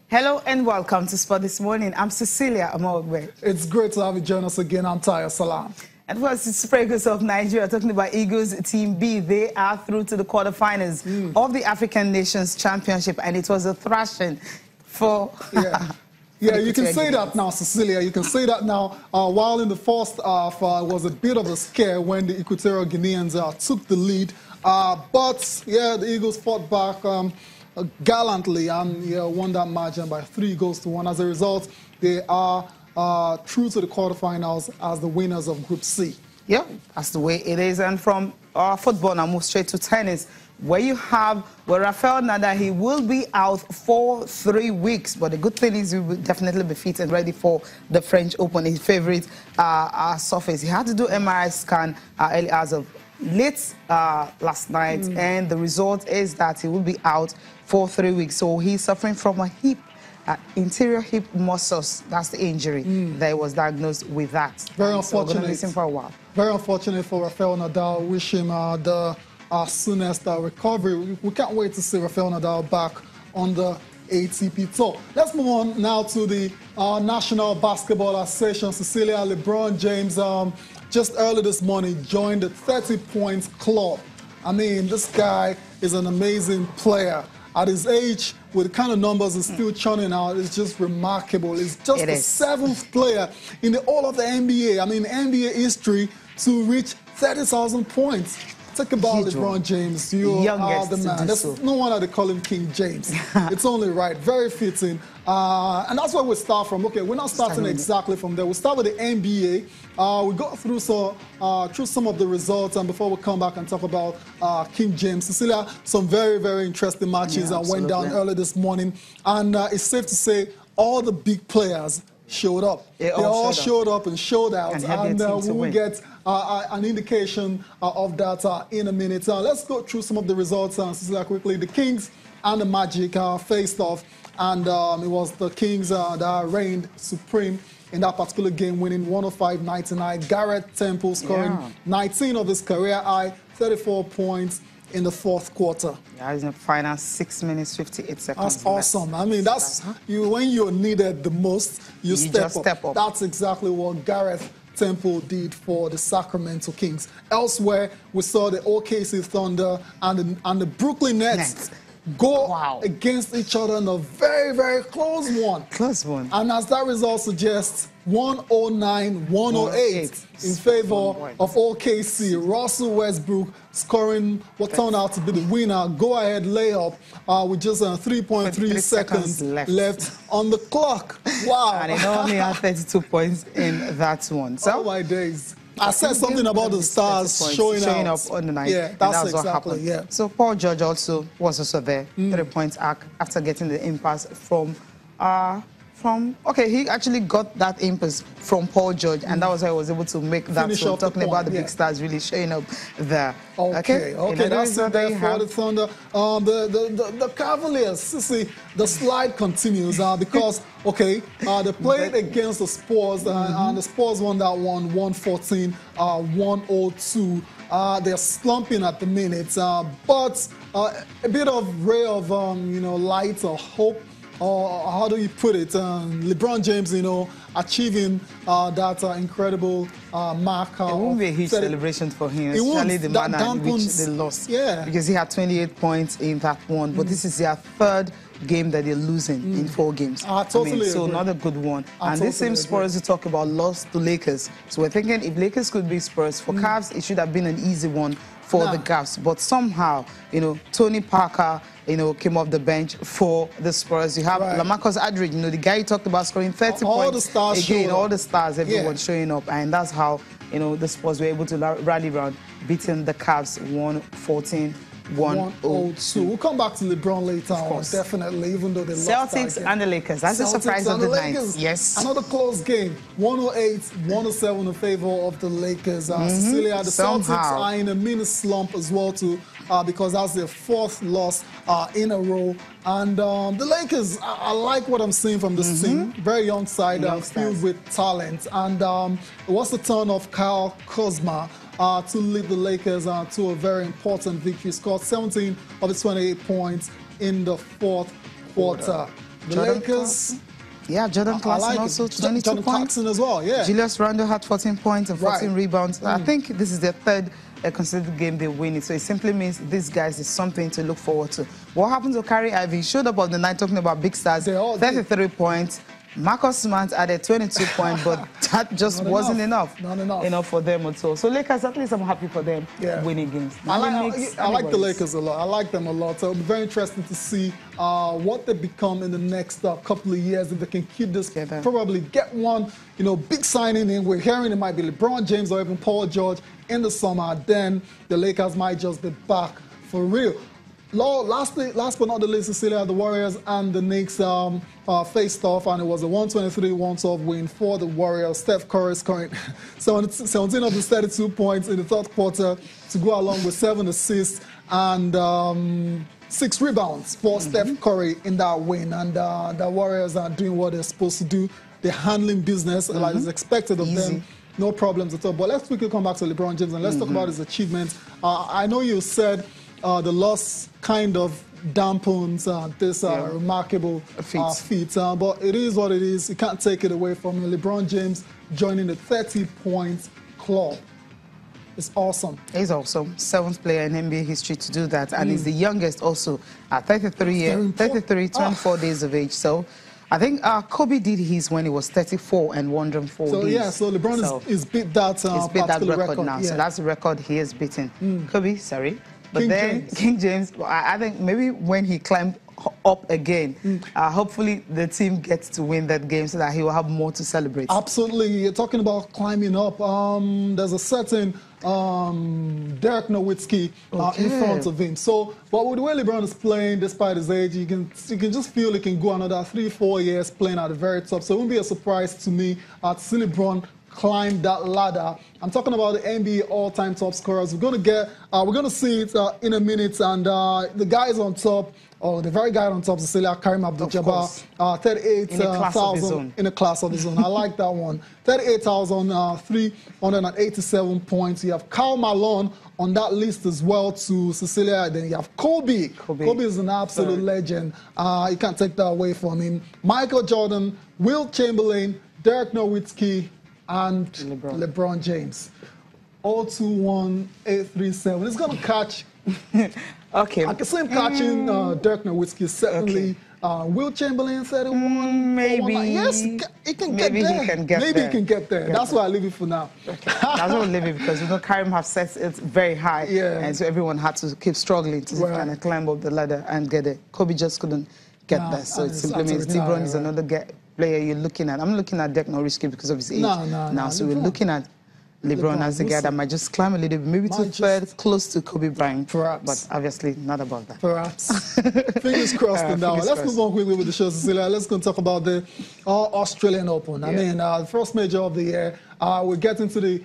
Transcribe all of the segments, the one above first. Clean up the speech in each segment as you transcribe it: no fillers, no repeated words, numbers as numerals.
Hello and welcome to Sport This Morning. I'm Cecilia Amogbe. It's great to have you join us again. I'm Taya Salam. And first, it's Spragos of Nigeria talking about Eagles Team B. They are through to the quarterfinals of the African Nations Championship, and it was a thrashing for... Yeah, you can say that now, Cecilia. You can say that now. While in the first half, it was a bit of a scare when the Equatorial Guineans took the lead. But, yeah, the Eagles fought back gallantly and won that margin by 3-1. As a result, they are through to the quarterfinals as the winners of Group C. Yeah, that's the way it is. And from football, now move straight to tennis, where you have Rafael Nadal. He will be out for 3 weeks, but the good thing is he will definitely be fit and ready for the French Open, his favorite surface. He had to do MRI scan early hours of late last night, and the result is that he will be out for 3 weeks. So he's suffering from a hip, interior hip muscles. That's the injury that he was diagnosed with. That very unfortunate. So we're going to miss him for a while. Very unfortunate for Rafael Nadal. Wish him the soonest recovery. We can't wait to see Rafael Nadal back on the ATP Tour. Let's move on now to the National Basketball Association. Cecilia, LeBron James just early this morning joined the 30 points club. I mean, this guy is an amazing player. At his age, with the kind of numbers he's still churning out, it's just remarkable. He's just the 7th player in the all of the NBA, I mean NBA history, to reach 30,000 points. Talk about LeBron James. You are the man. There's no wonder they call him King James. It's only right. Very fitting. And that's where we start from. Okay, we're not starting exactly from there. We start with the NBA. We got through some of the results, and before we come back and talk about King James, Cecilia, some very, very interesting matches went down early this morning. And it's safe to say all the big players showed up. They all showed up and showed out, and we will get an indication of that in a minute. Let's go through some of the results, Cecilia, quickly. The Kings and the Magic faced off, and it was the Kings that reigned supreme in that particular game, winning 105-99. Garrett Temple scoring 19 of his career high, 34 points in the fourth quarter. Yeah, in the final 6 minutes, 58 seconds. That's awesome. I mean, that's you when you're needed the most, you step up. That's exactly what Gareth Temple did for the Sacramento Kings. Elsewhere, we saw the OKC Thunder and the Brooklyn Nets go against each other in a very, very close one. Close one. And as that result suggests, 109-108 in favor of OKC. Russell Westbrook scoring what turned out to be the winner. Go-ahead layup with just 3.3 seconds left on the clock. Wow. And he only had 32 points in that one. So, oh my days. I said something about the stars showing up on the night. Yeah, that's exactly, what happened. So Paul George also was there, 3 points after getting the impasse from he actually got that impasse from Paul George, and that was how he was able to make that. So talking about the big stars really showing up there. Okay, that's it there for the Thunder. The Cavaliers, see, the slide continues because, they played against the Spurs, and the Spurs won that one, 114-102. They're slumping at the minute, but a bit of ray of, light or hope, or how do you put it? LeBron James, achieving that incredible mark. It won't be a huge celebration for him, especially the manner in which they lost. Yeah. Because he had 28 points in that one, but this is their third game that they're losing in 4 games. So not a good one. And this same Spurs you talk about lost to Lakers. So we're thinking if Lakers could be Spurs, for Cavs, it should have been an easy one for the Cavs. But somehow, Tony Parker, came off the bench for the Spurs. You have LaMarcus Aldridge, the guy you talked about scoring 30 points. The stars again, all the stars, everyone showing up. And that's how, the Spurs were able to rally around, beating the Cavs 114-102. We'll come back to LeBron later on, definitely, even though they lost Celtics and the Lakers. That's the surprise of the night. Yes. Another close game, 108-107 in favor of the Lakers. Cecilia, the Celtics are in a mini slump as well, too, because that's their 4th loss in a row. And the Lakers, I like what I'm seeing from this team. Very young side, filled with talent. And it was the turn of Kyle Kuzma to lead the Lakers to a very important victory. Scored 17 of his 28 points in the 4th quarter. The Lakers. Yeah, Jordan Clarkson also 22 Jordan points. Clarkson as well, yeah. Julius Randle had 14 points and 14 rebounds. I think this is their third consecutive game they win it. So it simply means these guys is something to look forward to. What happened to Kyrie Irving? He showed up on the night talking about big stars. 33 points. Marcus Smart added 22 points, but that just wasn't enough. Not enough. Enough for them at all. So Lakers, at least I'm happy for them winning games. I like the Lakers a lot. I like them a lot. So it'll be very interesting to see what they become in the next couple of years. If they can keep this, probably get one, big signing in. We're hearing it might be LeBron James or even Paul George in the summer. Then the Lakers might just be back for real. Last but not the least, Cecilia, the Warriors and the Knicks faced off, and it was a 123-112 win for the Warriors. Steph Curry scoring 17 of his 32 points in the third quarter to go along with 7 assists and 6 rebounds for Steph Curry in that win. And the Warriors are doing what they're supposed to do. They're handling business like is expected of them. No problems at all. But let's quickly come back to LeBron James and let's talk about his achievements. I know you said the loss kind of dampens this remarkable feat. But it is what it is. You can't take it away from him. LeBron James joining the 30-point club. It's awesome. He's awesome. 7th player in NBA history to do that. And he's the youngest also at 24 days of age. So I think Kobe did his when he was 34 and 104 so, days. Yeah, so LeBron is beat that record now. Yeah. So that's the record he has beaten. Kobe, sorry. But King James, I think maybe when he climbed up again, hopefully the team gets to win that game so that he will have more to celebrate. Absolutely. You're talking about climbing up. There's a certain Dirk Nowitzki in front of him. So, but with the way LeBron is playing, despite his age, you can just feel he can go another 3-4 years playing at the very top. So it won't be a surprise to me to see LeBron climb that ladder. I'm talking about the NBA all-time top scorers. We're going to see it in a minute, and the guys on top, the very guy on top, Cecilia, Karim Abdul-Jabbar, 38,000 in a class of his own. I like that one. 38,387 points. You have Karl Malone on that list as well to Cecilia. Then you have Kobe. Kobe is an absolute legend. You can't take that away from him. Michael Jordan, Wilt Chamberlain, Dirk Nowitzki, and LeBron James. 021-837. It's going to catch. Okay. I can see him catching Dirk Nowitzki, certainly. Wilt Chamberlain, 31. Maybe. Yes, he can get there. Maybe he can get there. That's why I leave it for now. That's why I leave it because Karim have set it very high. And so everyone had to keep struggling to kind of climb up the ladder and get it. Kobe just couldn't get there. So it simply means LeBron is another player you're looking at. I'm looking at Dirk Nowitzki because of his age now. So we're looking at LeBron as a guy that might just climb a little bit, maybe to third, close to Kobe Bryant. Perhaps. But obviously not about that. Perhaps. Fingers crossed now. Let's move on quickly with the show, Cecilia. Let's go and talk about the Australian Open. I mean, the first major of the year. We're getting to the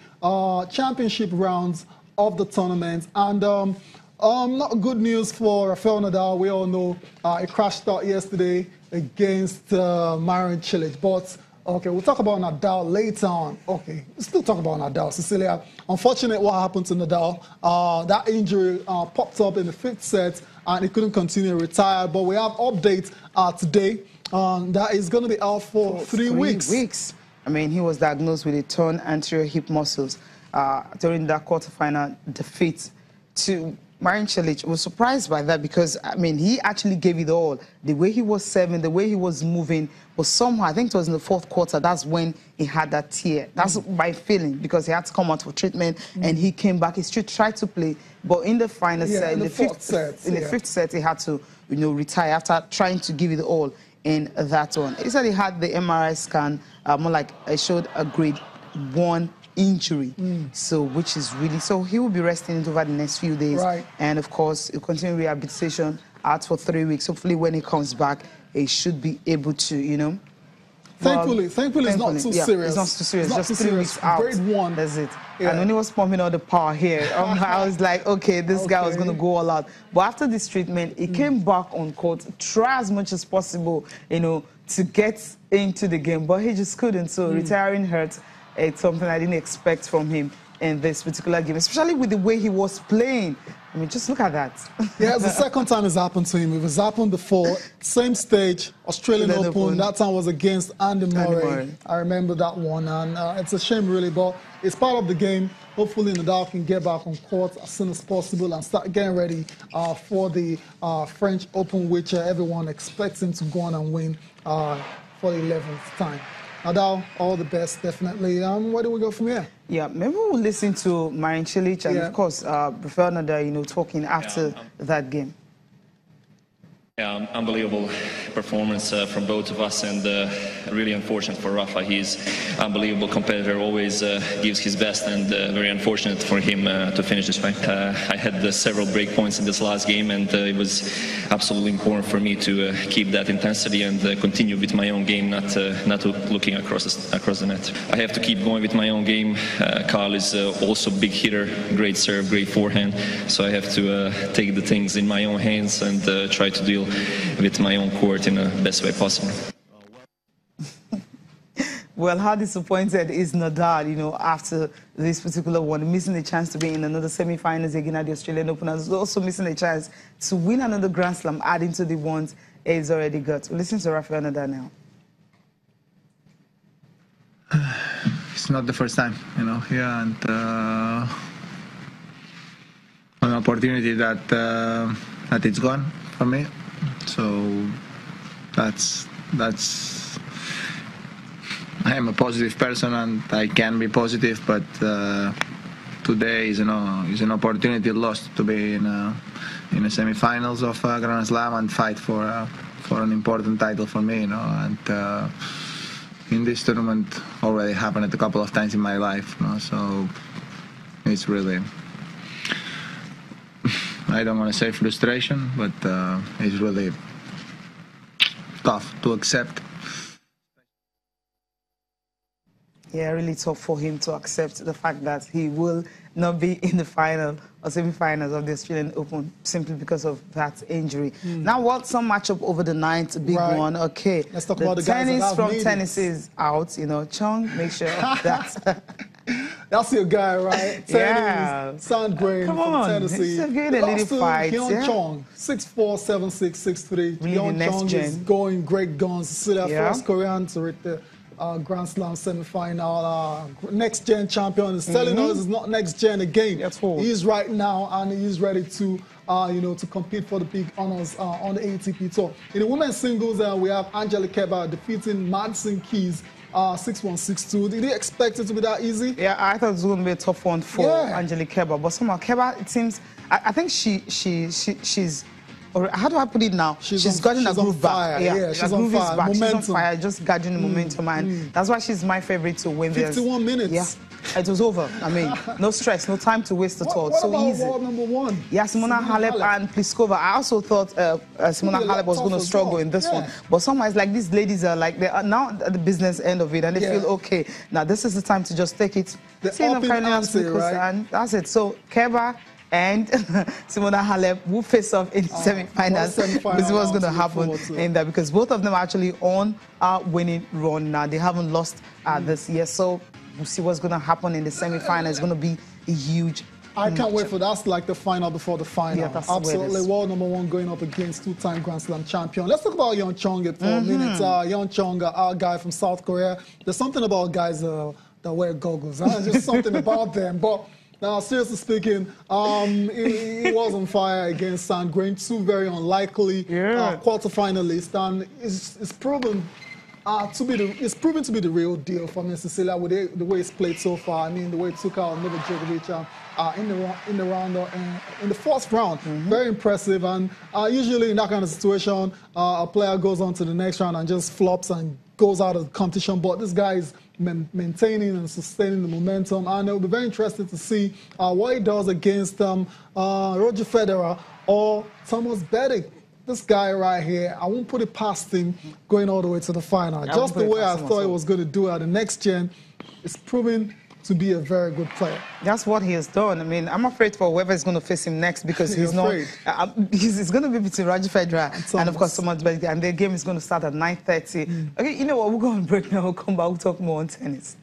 championship rounds of the tournament. And not good news for Rafael Nadal. We all know he crashed out yesterday against Marin Cilic. But okay, we'll talk about Nadal later on. Okay, we'll still talk about Nadal. Cecilia, unfortunate what happened to Nadal. That injury popped up in the 5th set, and he couldn't continue, retired. But we have updates today that he's going to be out for 3 weeks. I mean, he was diagnosed with a torn anterior hip muscles during that quarterfinal defeat to Marin Cilic. Was surprised by that because, I mean, he actually gave it all. The way he was serving, the way he was moving was somehow, I think it was in the 4th quarter, that's when he had that tear. That's my feeling because he had to come out for treatment and he came back. He still tried to play, but in the final set, in the 5th set, he had to, retire after trying to give it all in that one. He said he had the MRI scan, more like it showed a grade 1 injury, so which is really, so he will be resting over the next few days, and of course he'll continue rehabilitation out for 3 weeks. Hopefully when he comes back he should be able to, thankfully it's not too serious. It's not too serious. Just 3 weeks out. Grade 1. That's it. And when he was pumping all the power here, I was like, okay, this guy was going to go all out. But after this treatment, he came back on court, try as much as possible, to get into the game, but he just couldn't. So retiring hurt. It's something I didn't expect from him in this particular game, especially with the way he was playing. I mean, just look at that. Yeah, it's the second time it's happened to him. It was happened before. Same stage, Australian Open. That time was against Andy Murray. I remember that one. And it's a shame, really, but it's part of the game. Hopefully, Nadal can get back on court as soon as possible and start getting ready for the French Open, which everyone expects him to go on and win for the 11th time. Nadal, all the best, definitely. Where do we go from here? Yeah, maybe we'll listen to Marin Cilic and, of course, Rafael Nadal, talking after that game. Yeah, unbelievable performance from both of us, and really unfortunate for Rafa. He's unbelievable competitor, always gives his best, and very unfortunate for him to finish this fight. I had several break points in this last game, and it was absolutely important for me to keep that intensity and continue with my own game, not looking across the net. I have to keep going with my own game. Carl is also a big hitter, great serve, great forehand, so I have to take the things in my own hands and try to deal with my own court in the best way possible. Well, how disappointed is Nadal, after this particular one, missing a chance to be in another semi-finals again at the Australian Open, and also missing a chance to win another Grand Slam, adding to the ones he's already got. We'll listen to Rafael Nadal now. It's not the first time, here, and an opportunity that it's gone for me. So that's I am a positive person and I can be positive, but today is an opportunity lost to be in the semi-finals of Grand Slam and fight for an important title for me, and in this tournament already happened a couple of times in my life, so it's really, I don't want to say frustration, but it's really tough to accept. Yeah, really tough for him to accept the fact that he will not be in the final or semi-finals of the Australian Open simply because of that injury. Now, some matchup over the night, big one. Okay, let's talk about the tennis guys from tennis is out. Chong, make sure of that. That's your guy, right? Yeah. Sandgrain from Tennessee. He's a good little fight. Hyun Chong, 6'4", 7'6", 6'3". Really Hyun Chong is going great guns. See that first Korean to reach the Grand Slam semi-final. Next-gen champion is telling us it's not next-gen again. He is right now, and he is ready to to compete for the big honors on the ATP Tour. In the women's singles, we have Angelique Kerber defeating Madison Keys 6-1, 6-2. Did you expect it to be that easy? Yeah, I thought it was going to be a tough one for Angelique Kerber, but somehow Kerber, it seems, I think she's. Or how do I put it now? She's gotten a groove back. Yeah, she's on fire. Back. She's on fire, just gathering the momentum, and that's why she's my favorite to win this. 51 minutes. Yeah, it was over. I mean, no stress, no time to waste at all. What so about easy. world number one? Yeah, Simona Halep and Pliskova. I also thought Simona Halep was going to struggle in this one, but somehow it's like these ladies are like, they are now at the business end of it, and they feel okay. Now this is the time to just take it. And that's it. So Kerber and Simona Halep will face off in the semi-finals. This is what's going to happen in that, because both of them are actually on a winning run now. They haven't lost this year, so we'll see what's going to happen in the semi-final. It's going to be a huge I can't wait for that. That's like the final before the final. Yeah, that's absolutely. World number one going up against two-time Grand Slam champion. Let's talk about Hyun Chong for a minute. Hyun Chong, our guy from South Korea. There's something about guys that wear goggles. Just something about them. But now, seriously speaking, he was on fire against Sandgrain, two very unlikely quarterfinalists, and it's proven to be the real deal for Mr. Cilic with the way it's played so far. I mean, the way it took out Novak Djokovic in the first round, very impressive. And usually in that kind of situation, a player goes on to the next round and just flops and goes out of the competition. But this guy is maintaining and sustaining the momentum, and it'll be very interesting to see what he does against Roger Federer or Thomas Berdych. This guy right here, I won't put it past him going all the way to the final. Just the way I thought he was going to do at the next gen, it's proving to be a very good player. That's what he has done. I mean, I'm afraid for whoever is going to face him next, because he's not. He's going to be between Roger Federer and of course, Thomas Berdych, and their game is going to start at 9:30. Okay, you know what? We'll go on break now. We'll come back. We'll talk more on tennis.